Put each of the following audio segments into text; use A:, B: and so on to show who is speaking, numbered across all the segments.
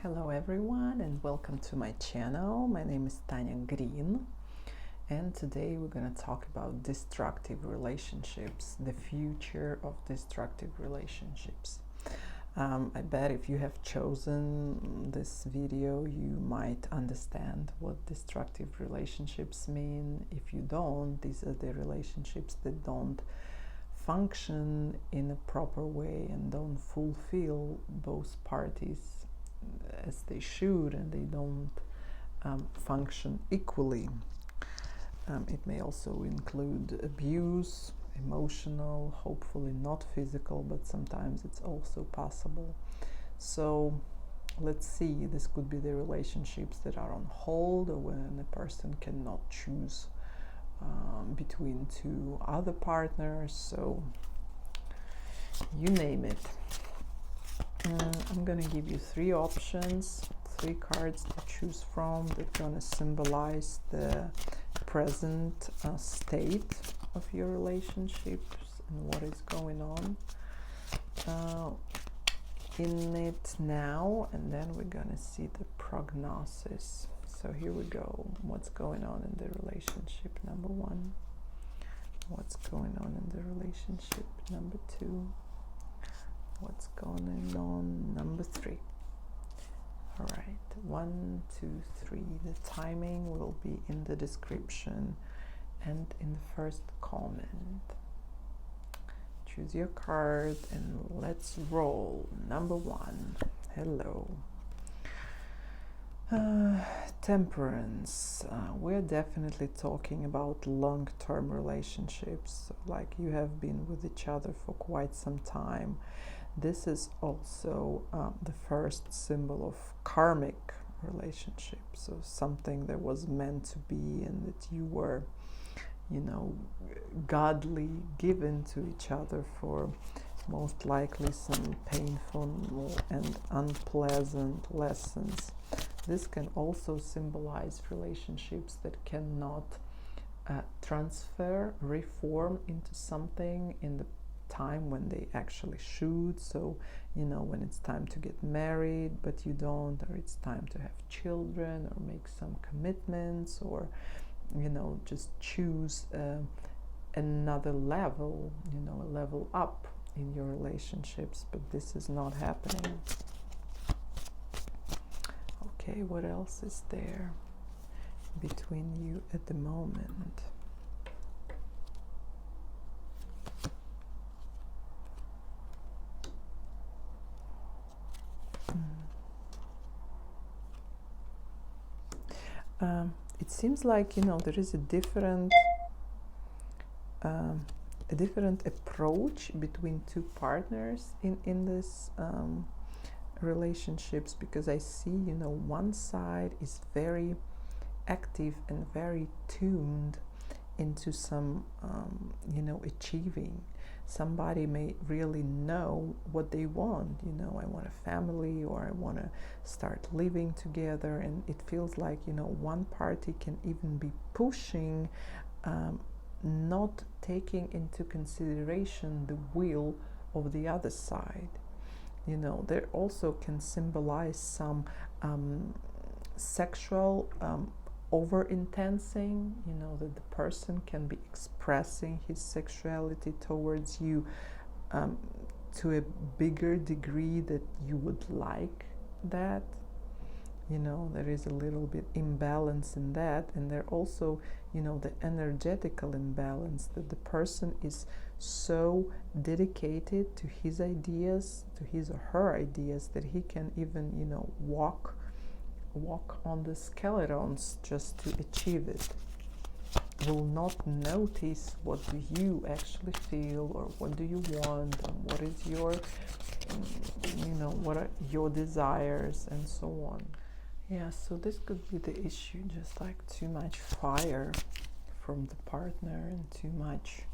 A: Hello everyone and welcome to my channel. My name is Tanya Green and today we're going to talk about destructive relationships, the future of destructive relationships. I bet if you have chosen this video you might understand what destructive relationships mean. If you don't, these are the relationships that don't function in a proper way and don't fulfill both parties as they should, and they don't function equally. It may also include abuse, emotional, hopefully not physical, but sometimes it's also possible. So let's see, this could be the relationships that are on hold, or when a person cannot choose between two other partners, so you name it. I'm going to give you three options, three cards to choose from that are going to symbolize the present state of your relationships and what is going on in it now, and then we're going to see the prognosis. So here we go. What's going on in the relationship number one? What's going on in the relationship number two? What's going on number three? All right, 1, 2, 3. The timing will be in the description and in the first comment. Choose your card and let's roll. Number one. Hello. Temperance. We're definitely talking about long-term relationships, like you have been with each other for quite some time. This is also the first symbol of karmic relationship, so something that was meant to be and that you were, godly given to each other for most likely some painful and unpleasant lessons. This can also symbolize relationships that cannot transfer, reform into something in the time when they actually should. So, when it's time to get married, but you don't, or it's time to have children, or make some commitments, or, just choose another level, a level up in your relationships, but this is not happening. Okay, what else is there between you at the moment? It seems like there is a different approach between two partners in this relationships, because I see one side is very active and very tuned into some achieving. Somebody may really know what they want. I want a family, or I want to start living together, and it feels like one party can even be pushing, not taking into consideration the will of the other side. There also can symbolize some sexual over-intensing, that the person can be expressing his sexuality towards you to a bigger degree that you would like that. There is a little bit imbalance in that, and there also, the energetical imbalance, that the person is so dedicated to his ideas, to his or her ideas, that he can even, walk on the skeletons just to achieve it. Will not notice what do you actually feel, or what do you want, and what is your, what are your desires, and so on. Yeah, so this could be the issue, just like too much fire from the partner and too much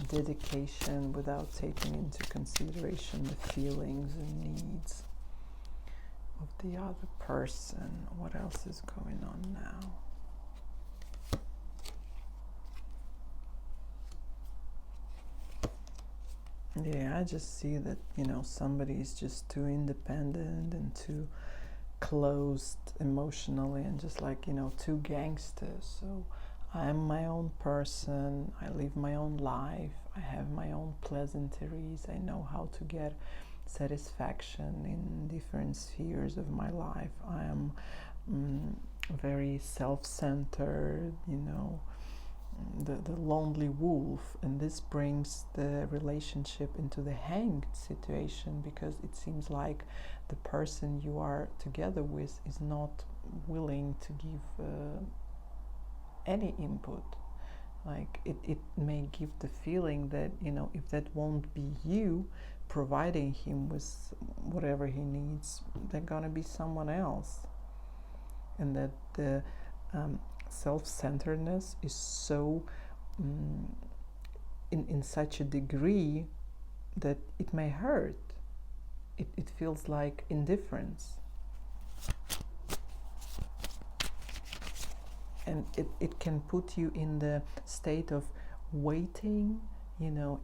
A: dedication without taking into consideration the feelings and needs of the other person. What else is going on now? Yeah, I just see that, somebody is just too independent and too closed emotionally and just like, too gangsters. So I'm my own person. I live my own life. I have my own pleasantries. I know how to get satisfaction in different spheres of my life. I am very self-centered, the lonely wolf, and this brings the relationship into the hanged situation, because it seems like the person you are together with is not willing to give any input. Like it may give the feeling that, if that won't be you providing him with whatever he needs, they're gonna be someone else. And that the self-centeredness is so in such a degree that it may hurt. It feels like indifference. And it can put you in the state of waiting,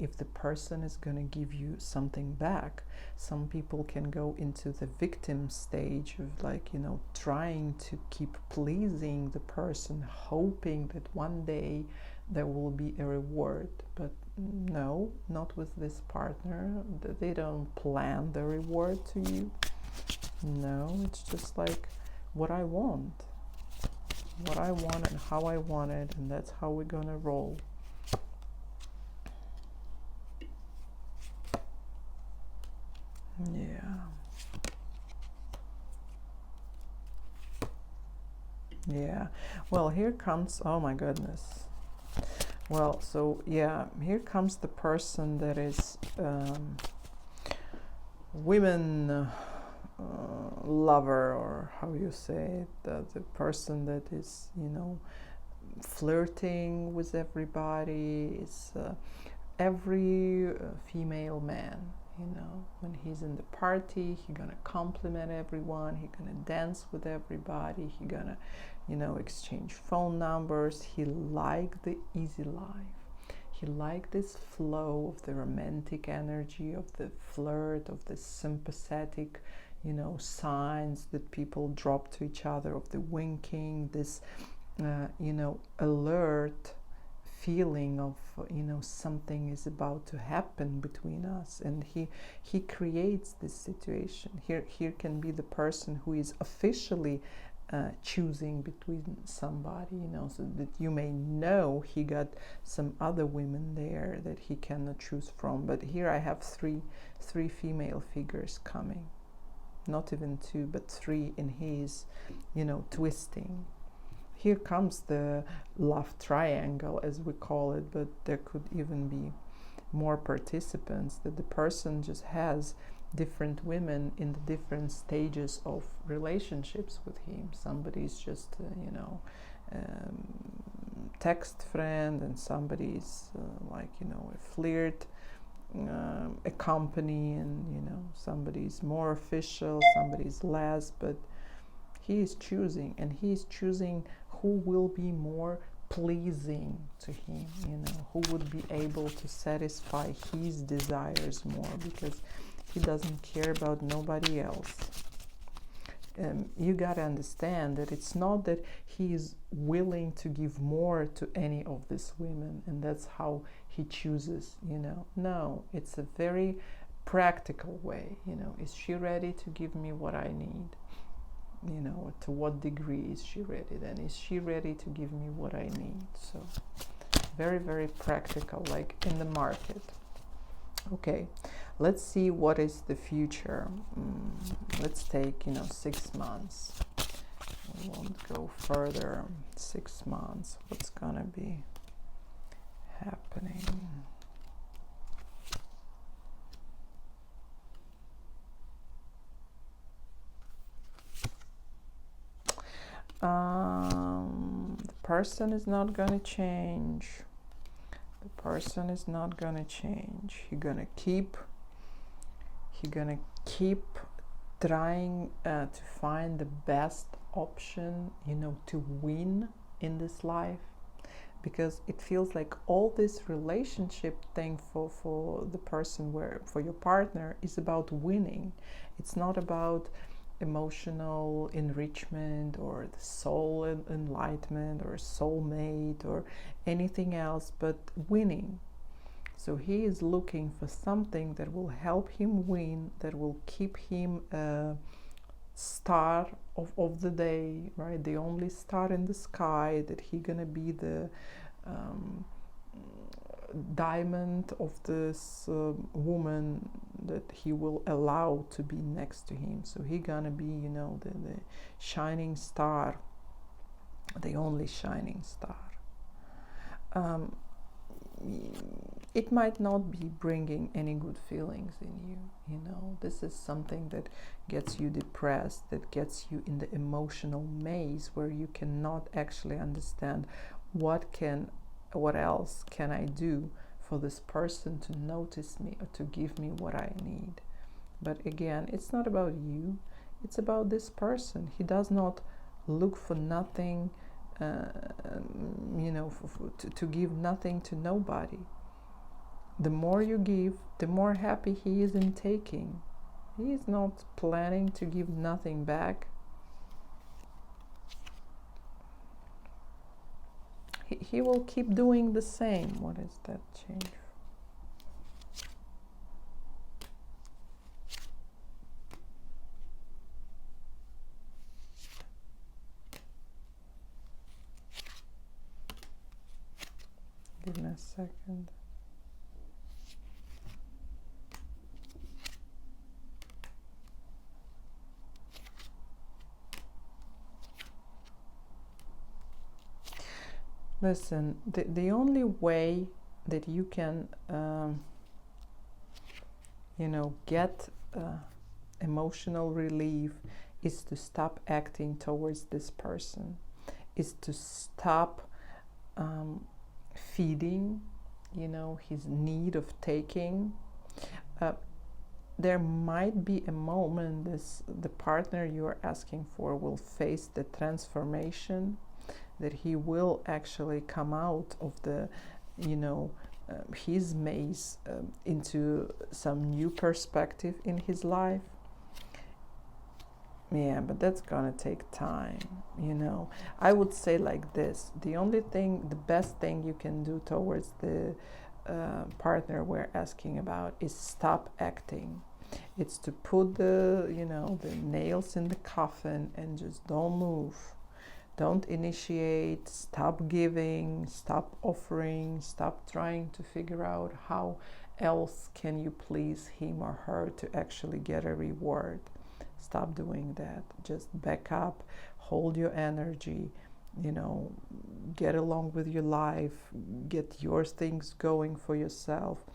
A: if the person is going to give you something back. Some people can go into the victim stage of like, trying to keep pleasing the person, hoping that one day there will be a reward. But no, not with this partner. They don't plan the reward to you. No, it's just like what I want and how I want it, and that's how we're gonna roll. Yeah. Well, here comes, oh my goodness. Well, so yeah, here comes the person that is women lover, or how you say it, the person that is, flirting with everybody, is every female man. When he's in the party, he's gonna compliment everyone, he's gonna dance with everybody, he's gonna, exchange phone numbers. He liked the easy life. He liked this flow of the romantic energy, of the flirt, of the sympathetic, signs that people drop to each other, of the winking, this, alert feeling of, something is about to happen between us. And he creates this situation. Here can be the person who is officially choosing between somebody, so that you may know he got some other women there that he cannot choose from. But here I have three female figures coming, not even two, but three in his, twisting. Here comes the love triangle, as we call it, but there could even be more participants, that the person just has different women in the different stages of relationships with him. Somebody's just, text friend, and somebody's like, a flirt, a company, and, somebody's more official, somebody's less, but he is choosing, and he is choosing who will be more pleasing to him, who would be able to satisfy his desires more, because he doesn't care about nobody else. You got to understand that it's not that he is willing to give more to any of these women, and that's how he chooses, No, it's a very practical way, Is she ready to give me what I need? To what degree is she ready? Then is she ready to give me what I need? So very, very practical, like in the market. Okay, let's see what is the future. Let's take, 6 months. We won't go further. 6 months. What's gonna be happening? The person is not gonna change. The person is not gonna change. He's gonna keep trying to find the best option, to win in this life, because it feels like all this relationship thing for the person, where for your partner, is about winning. It's not about emotional enrichment or the soul enlightenment or soulmate or anything else but winning. So he is looking for something that will help him win, that will keep him star of the day, right? The only star in the sky, that he gonna be the diamond of this woman that he will allow to be next to him. So he gonna be, you know, the shining star, the only shining star. It might not be bringing any good feelings in you, you know. This is something that gets you depressed, that gets you in the emotional maze where you cannot actually understand what else can I do for this person to notice me or to give me what I need. But again, it's not about you, it's about this person. He does not look for nothing, you know, to give nothing to nobody. The more you give, the more happy he is in taking. He is not planning to give nothing back. He will keep doing the same. What is that change? Give me a second. Listen, the only way that you can, you know, get emotional relief is to stop acting towards this person, is to stop feeding, you know, his need of taking. There might be a moment the partner you are asking for will face the transformation, that he will actually come out of the, you know, his maze into some new perspective in his life. Yeah, but that's gonna take time, you know. I would say like this: the best thing you can do towards the partner we're asking about is stop acting. It's to put the, you know, the nails in the coffin and just don't move. Don't initiate, stop giving, stop offering, stop trying to figure out how else can you please him or her to actually get a reward. Stop doing that. Just back up, hold your energy, you know, get along with your life, get your things going for yourself.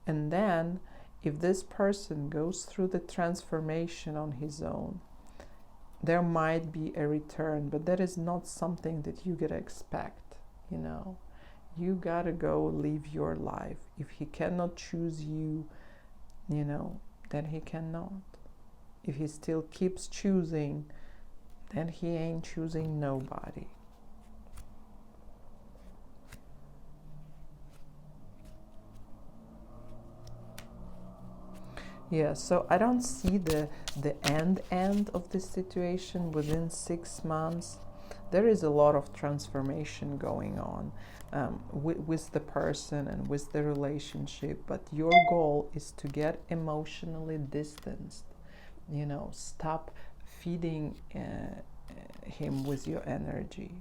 A: And then if this person goes through the transformation on his own, there might be a return, but that is not something that you gotta expect, you know. You gotta go live your life. If he cannot choose you, you know, then he cannot. If he still keeps choosing, then he ain't choosing nobody. Yeah, so I don't see the end of this situation within 6 months. There is a lot of transformation going on with the person and with the relationship, but your goal is to get emotionally distanced. You know, stop feeding him with your energy,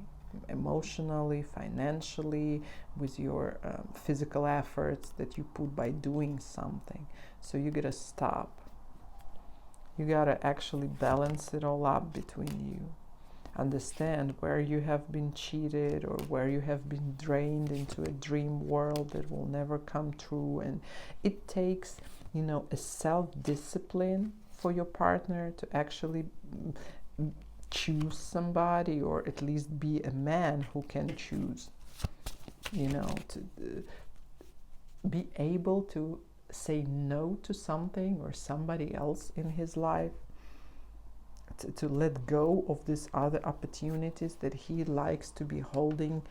A: emotionally, financially, with your physical efforts that you put by doing something. So you gotta stop. You gotta actually balance it all up between you. Understand where you have been cheated or where you have been drained into a dream world that will never come true. And it takes, you know, a self-discipline for your partner to actually choose somebody, or at least be a man who can choose, you know, to be able to say no to something or somebody else in his life, to let go of these other opportunities that he likes to be holding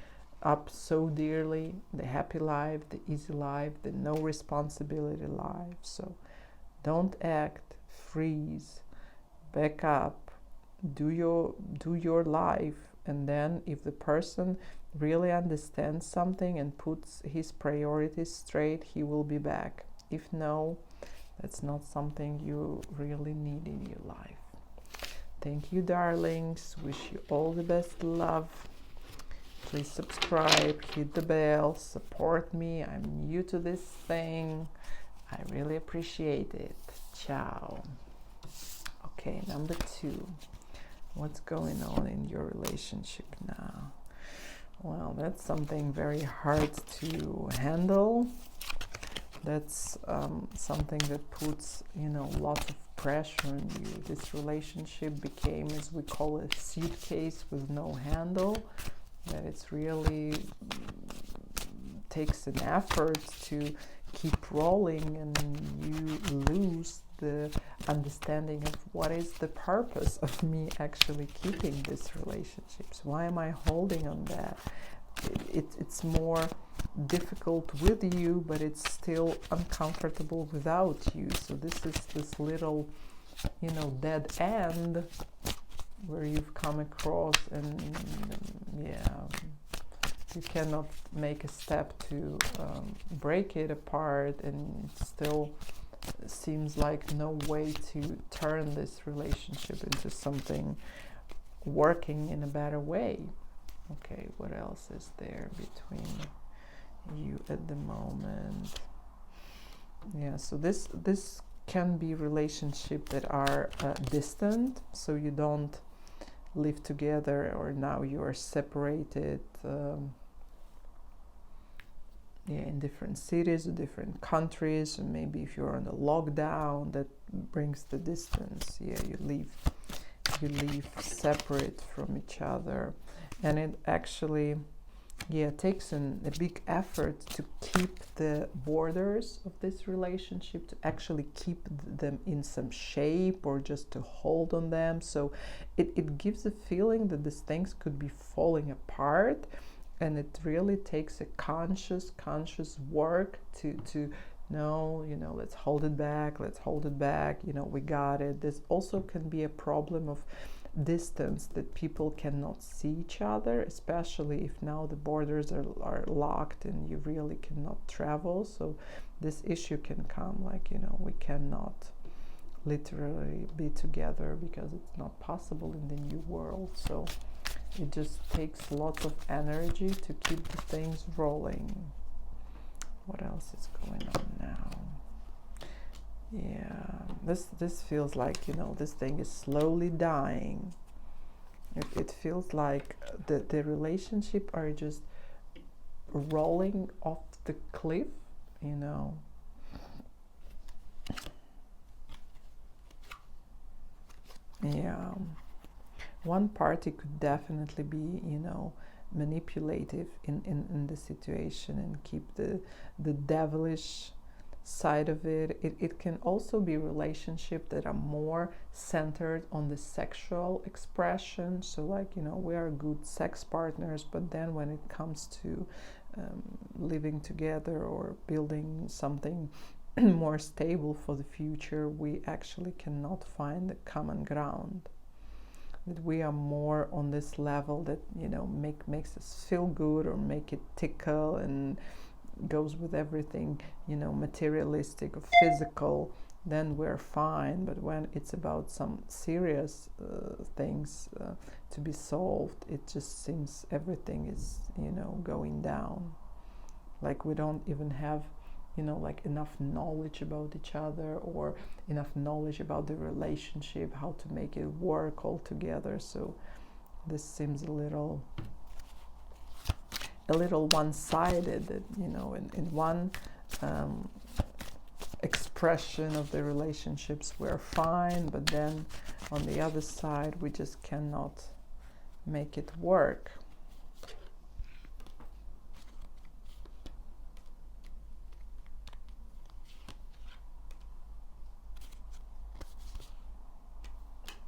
A: up so dearly, the happy life, the easy life, the no responsibility life. So don't act, freeze, back up, do your life, and then if the person really understands something and puts his priorities straight, he will be back. If no, that's not something you really need in your life. Thank you, darlings. Wish you all the best love. Please subscribe, hit the bell, support me. I'm new to this thing. I really appreciate it. Ciao. Okay, number 2. What's going on in your relationship now? Well, that's something very hard to handle. That's something that puts, lots of pressure on you. This relationship became, as we call it, a suitcase with no handle. That it's really takes an effort to keep rolling, and you lose the understanding of what is the purpose of me actually keeping this relationships. Why am I holding on that? It's more difficult with you, but it's still uncomfortable without you. So this is this little, dead end where you've come across, and you cannot make a step to break it apart, and it still seems like no way to turn this relationship into something working in a better way. Okay, what else is there between you at the moment? Yeah, so this can be relationships that are distant, so you don't live together, or now you are separated in different cities or different countries, and maybe if you're on a lockdown, that brings the distance. You live separate from each other, and it actually takes a big effort to keep the borders of this relationship, to actually keep them in some shape, or just to hold on them. So it gives a feeling that these things could be falling apart, and it really takes a conscious work to know, let's hold it back, we got it. This also can be a problem of distance, that people cannot see each other, especially if now the borders are locked and you really cannot travel. So this issue can come, we cannot literally be together because it's not possible in the new world. So it just takes lots of energy to keep the things rolling. What else is going on now? Yeah, this feels like, this thing is slowly dying. It feels like the relationship are just rolling off the cliff, Yeah. One party could definitely be, manipulative in the situation and keep the devilish side of it. It can also be relationships that are more centered on the sexual expression. So we are good sex partners, but then when it comes to living together or building something more stable for the future, we actually cannot find a common ground. That we are more on this level that makes us feel good, or make it tickle, and goes with everything, materialistic or physical, then we're fine. But when it's about some serious things to be solved, it just seems everything is, going down. Like we don't even have, enough knowledge about each other, or enough knowledge about the relationship, how to make it work all together. So this seems a little one-sided, that in one expression of the relationships we're fine, but then on the other side we just cannot make it work.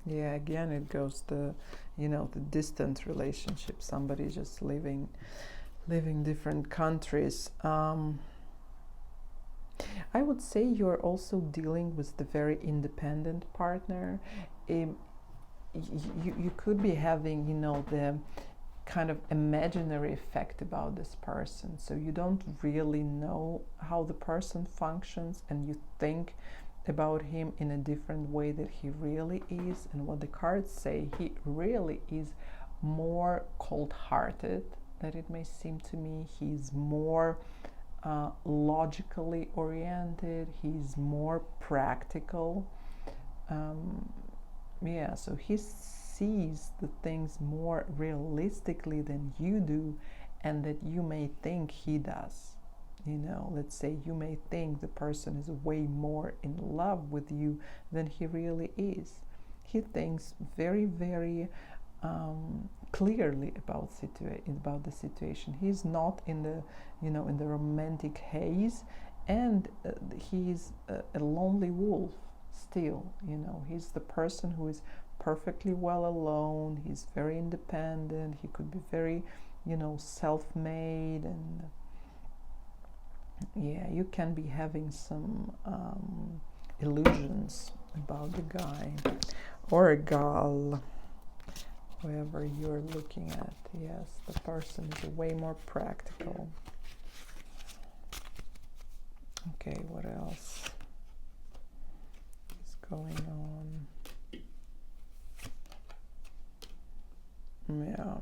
A: Yeah, again it goes the distant relationship, somebody just living live in different countries. I would say you're also dealing with the very independent partner. You could be having, the kind of imaginary effect about this person. So you don't really know how the person functions, and you think about him in a different way that he really is. And what the cards say, he really is more cold-hearted than it may seem to me. He's more logically oriented. He's more practical. So he sees the things more realistically than you do, and that you may think he does. Let's say you may think the person is way more in love with you than he really is. He thinks very, very clearly about the situation. He's not in the in the romantic haze, and he's a lonely wolf still. He's the person who is perfectly well alone. He's very independent. He could be very self-made, and you can be having some illusions about the guy or a gal, whoever you're looking at. Yes, the person is way more practical. Okay, what else is going on? Yeah.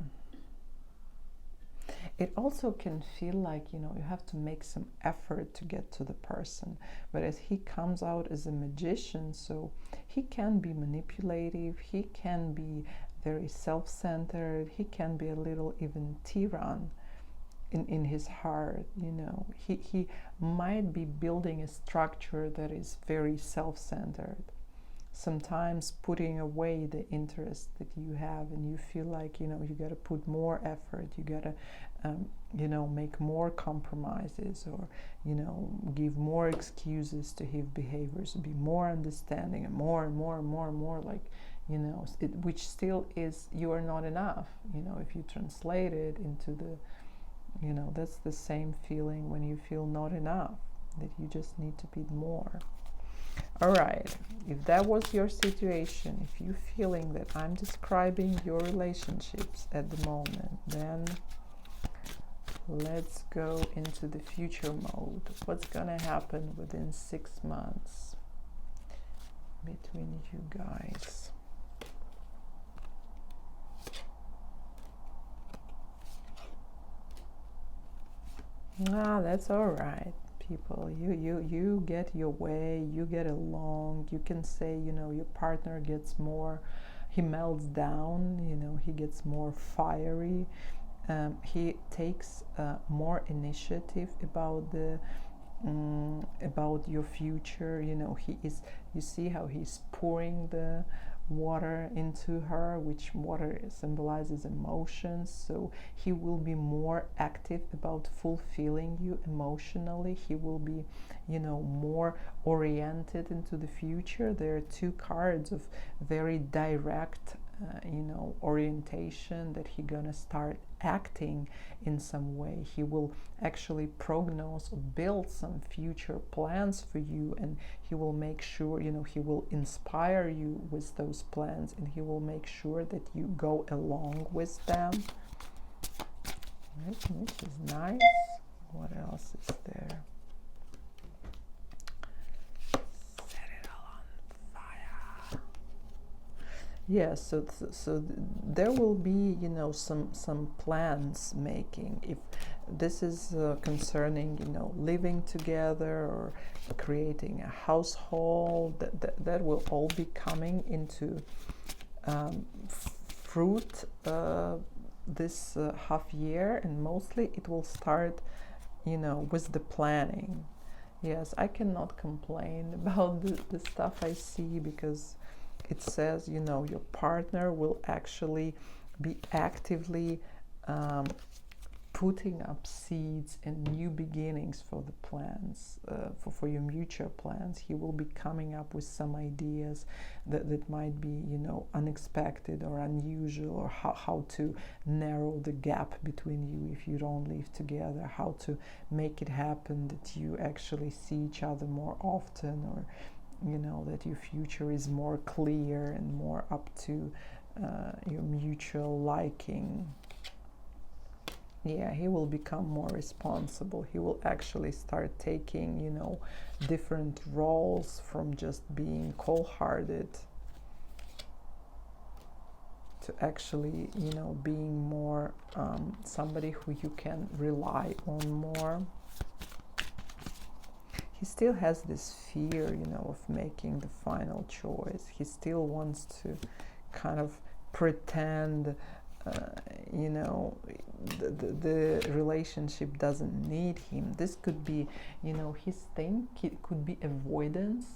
A: It also can feel like, you have to make some effort to get to the person. But as he comes out as a magician, so he can be manipulative, he can be very self-centered, he can be a little even tyrann in his heart. He might be building a structure that is very self-centered, sometimes putting away the interest that you have, and you feel like you got to put more effort, you got to make more compromises, or give more excuses to his behaviors, be more understanding, and more and more and more and more, like which still is, you are not enough. If you translate it into the that's the same feeling when you feel not enough, that you just need to be more. All right, if that was your situation, if you're feeling that I'm describing your relationships at the moment, then let's go into the future mode. What's gonna happen within 6 months between you guys? That's all right, people. You get your way, you get along. You can say, your partner gets more, he melts down, he gets more fiery. He takes more initiative about about your future. You see how he's pouring the water into her, which water symbolizes emotions. So he will be more active about fulfilling you emotionally. He will be more oriented into the future. There are 2 cards of very direct orientation, that he gonna start acting in some way. He will actually prognose or build some future plans for you, and he will make sure, he will inspire you with those plans, and he will make sure that you go along with them. Right, which is nice. What else is there? Yes, so there will be, some plans making. If this is concerning, living together or creating a household, that will all be coming into fruit this half year, and mostly it will start, with the planning. Yes, I cannot complain about the stuff I see, because it says, your partner will actually be actively putting up seeds and new beginnings for the plans, for your mutual plans. He will be coming up with some ideas that might be, you know, unexpected or unusual, or how to narrow the gap between you if you don't live together, how to make it happen that you actually see each other more often, or, you know, that your future is more clear and more up to your mutual liking. Yeah, he will become more responsible. He will actually start taking, you know, different roles from just being cold-hearted to actually, you know, being more somebody who you can rely on more. He still has this fear, you know, of making the final choice. He still wants to kind of pretend, you know, the relationship doesn't need him. This could be, you know, his thing. It could be avoidance.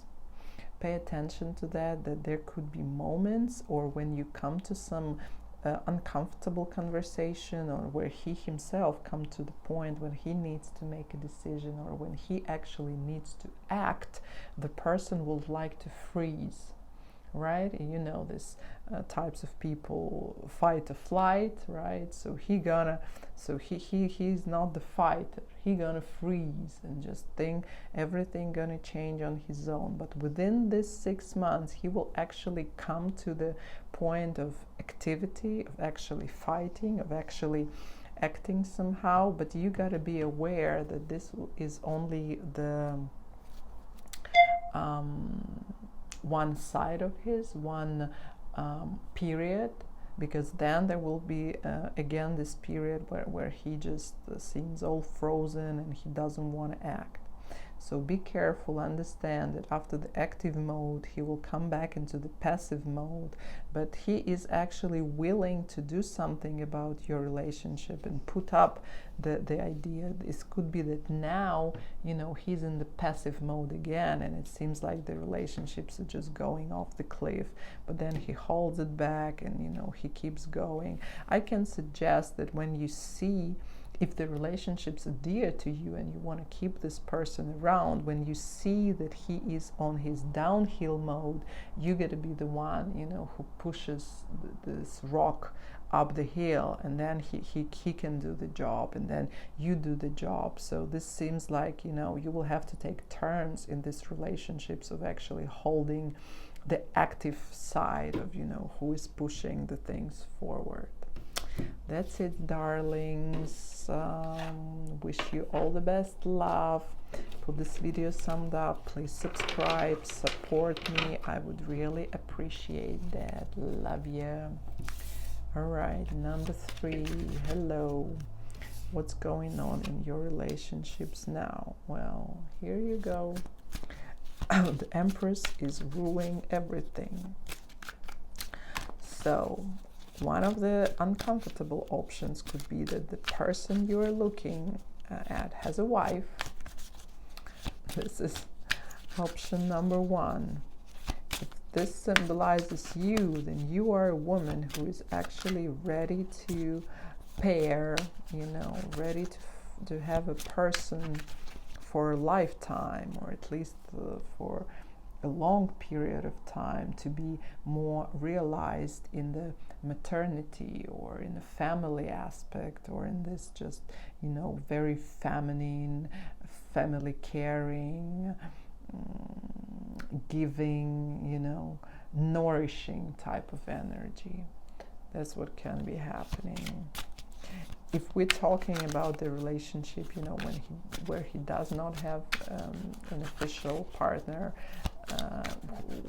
A: Pay attention to that there could be moments, or when you come to some uncomfortable conversation, or where he himself comes to the point when he needs to make a decision, or when he actually needs to act, the person would like to freeze. Right? You know, this types of people, fight or flight, right? So he's not the fighter. He gonna freeze and just think everything gonna change on his own. But within this 6 months, he will actually come to the point of activity, of actually fighting, of actually acting somehow. But you gotta be aware that this is only the one side of his, one period, because then there will be again this period where he just seems all frozen and he doesn't want to act. So be careful, understand that after the active mode, he will come back into the passive mode, but he is actually willing to do something about your relationship and put up the idea. This could be that now, you know, he's in the passive mode again, and it seems like the relationships are just going off the cliff, but then he holds it back and, you know, he keeps going. I can suggest that when you see if the relationships are dear to you and you want to keep this person around, when you see that he is on his downhill mode, you got to be the one, you know, who pushes this rock up the hill, and then he can do the job, and then you do the job. So this seems like, you know, you will have to take turns in these relationships of actually holding the active side of, you know, who is pushing the things forward. That's it, darlings. Wish you all the best love. For this video summed up, please subscribe, support me. I would really appreciate that. Love you. All right, number 3. Hello. What's going on in your relationships now? Well, here you go. The Empress is ruling everything. So one of the uncomfortable options could be that the person you are looking at has a wife. This is option number 1. If this symbolizes you, then you are a woman who is actually ready to pair, you know, ready to have a person for a lifetime, or at least for a long period of time, to be more realized in the maternity or in the family aspect, or in this just, you know, very feminine, family caring, giving, you know, nourishing type of energy. That's what can be happening. If we're talking about the relationship, you know, where he does not have an official partner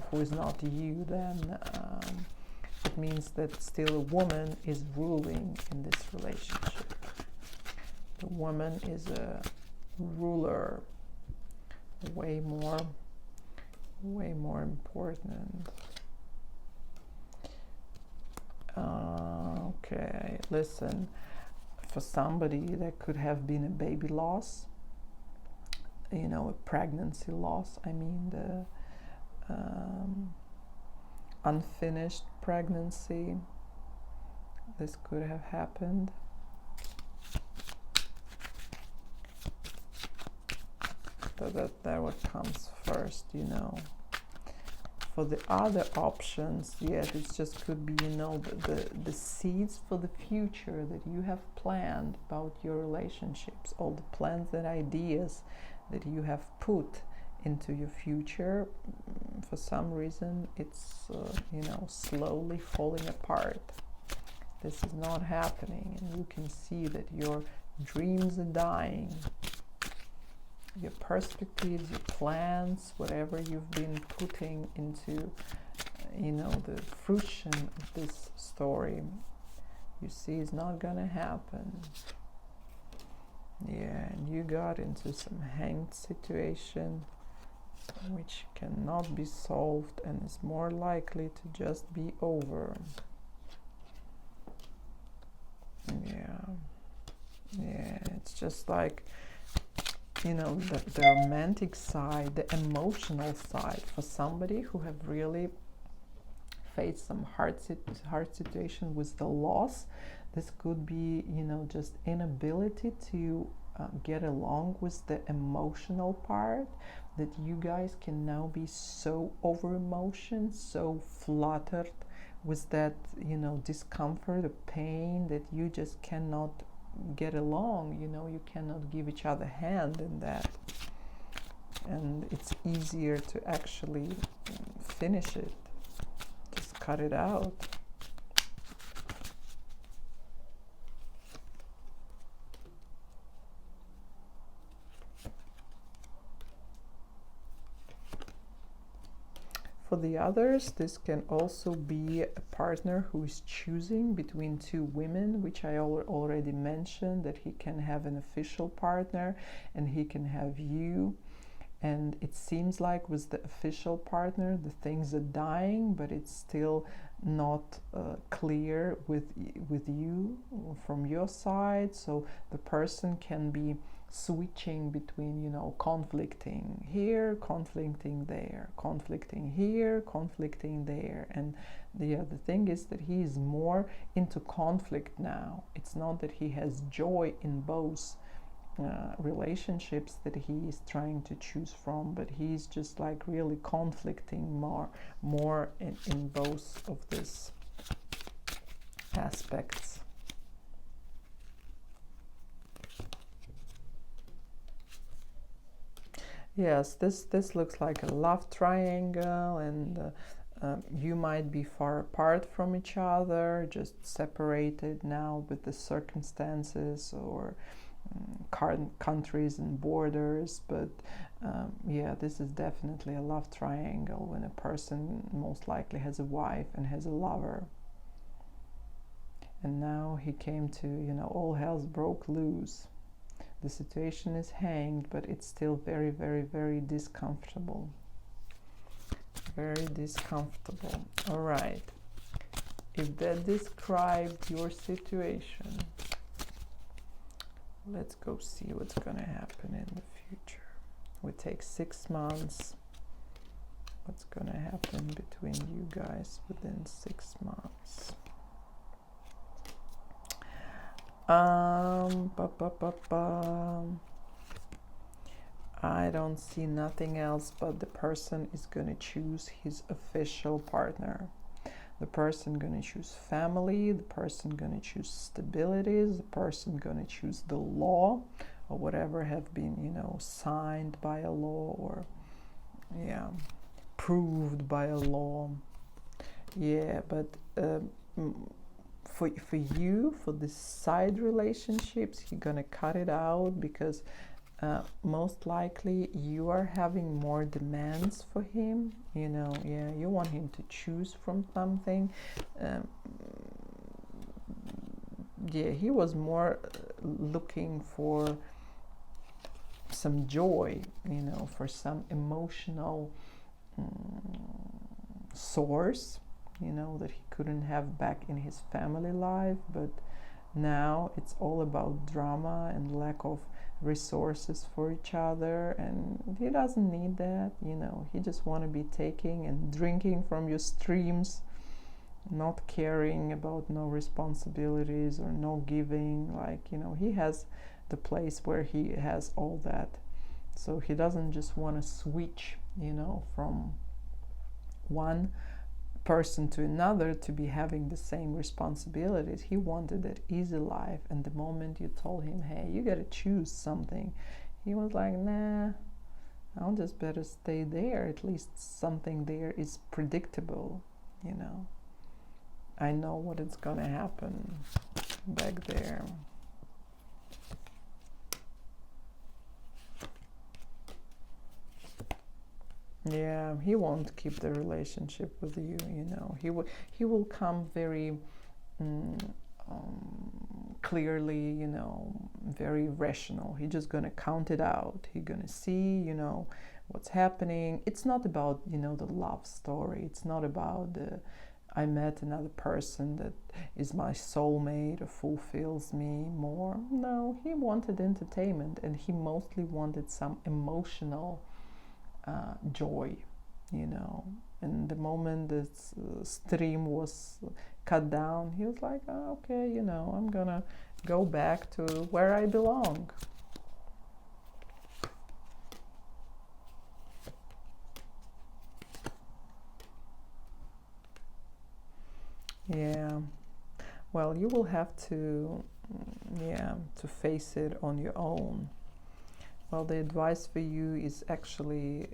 A: who is not you, then it means that still a woman is ruling in this relationship. The woman is a ruler, way more important. Okay, listen. For somebody, there could have been a baby loss, you know, a pregnancy loss. I mean, the unfinished pregnancy. This could have happened. that what comes first, you know. For the other options, yes, it just could be, you know, the seeds for the future that you have planned about your relationships, all the plans and ideas that you have put into your future. For some reason, it's, you know, slowly falling apart. This is not happening, and you can see that your dreams are dying. Your perspectives, your plans, whatever you've been putting into, you know, the fruition of this story, you see is not gonna happen. Yeah, and you got into some hanged situation which cannot be solved and is more likely to just be over. Yeah, it's just like, you know, the romantic side, the emotional side for somebody who have really faced some hard situation with the loss. This could be, you know, just inability to get along with the emotional part, that you guys can now be so over emotion, so fluttered with that, you know, discomfort or pain, that you just cannot get along, you know, you cannot give each other a hand in that, and it's easier to actually finish it, just cut it out. For the others, this can also be a partner who is choosing between two women, which I already mentioned, that he can have an official partner and he can have you. And it seems like with the official partner, the things are dying, but it's still not clear with you from your side. So the person can be switching between, you know, conflicting here, conflicting there, conflicting here, conflicting there. And the thing is that he is more into conflict now. It's not that he has joy in both relationships that he is trying to choose from, but he's just like really conflicting more in both of these aspects. Yes, this looks like a love triangle, and you might be far apart from each other, just separated now with the circumstances or countries and borders, but yeah, this is definitely a love triangle when a person most likely has a wife and has a lover. And now he came to, you know, all hell's broke loose. The situation is hanged, but it's still very, very, very discomfortable. Very discomfortable. All right. If that described your situation, let's go see what's going to happen in the future. We take 6 months. What's going to happen between you guys within 6 months? I don't see nothing else, but the person is going to choose his official partner. The person going to choose family, the person going to choose stability, the person going to choose the law, or whatever have been, you know, signed by a law, or yeah, proved by a law. Yeah, but for you, for the side relationships, you're gonna cut it out, because most likely you are having more demands for him, you know. Yeah, you want him to choose from something. Yeah, he was more looking for some joy, you know, for some emotional source, you know, that he couldn't have back in his family life. But now it's all about drama and lack of resources for each other, and he doesn't need that, you know. He just want to be taking and drinking from your streams, not caring about no responsibilities or no giving. Like, you know, he has the place where he has all that. So he doesn't just want to switch, from one person to another to be having the same responsibilities. He wanted that easy life, and the moment you told him, hey, you got to choose something, he was like, nah, I'll just better stay there. At least something there is predictable, I know what is gonna happen back there. Yeah, he won't keep the relationship with you. He will come very clearly, very rational. He's just gonna count it out. He's gonna see, what's happening. It's not about, the love story. It's not about I met another person that is my soulmate or fulfills me more. No, he wanted entertainment, and he mostly wanted some emotional joy, And the moment this stream was cut down, he was like, oh, okay, I'm gonna go back to where I belong. Yeah, well, you will have to face it on your own. Well, the advice for you is actually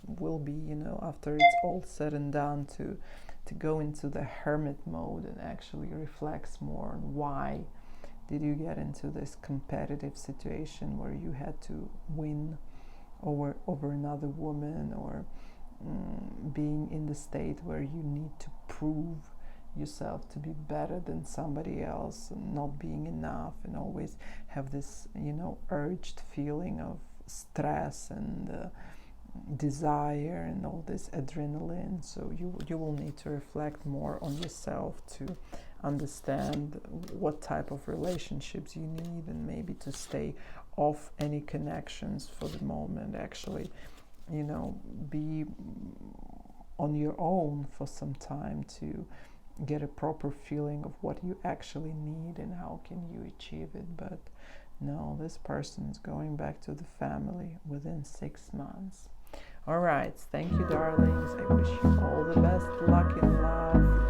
A: will be, after it's all said and done, to go into the hermit mode and actually reflect more on why did you get into this competitive situation where you had to win over another woman, or being in the state where you need to prove yourself to be better than somebody else, and not being enough, and always have this urged feeling of stress and desire and all this adrenaline. So you will need to reflect more on yourself to understand what type of relationships you need, and maybe to stay off any connections for the moment. Actually, be on your own for some time to get a proper feeling of what you actually need and how can you achieve it. But no, this person is going back to the family within 6 months. All right, thank you, darlings. I wish you all the best luck in love.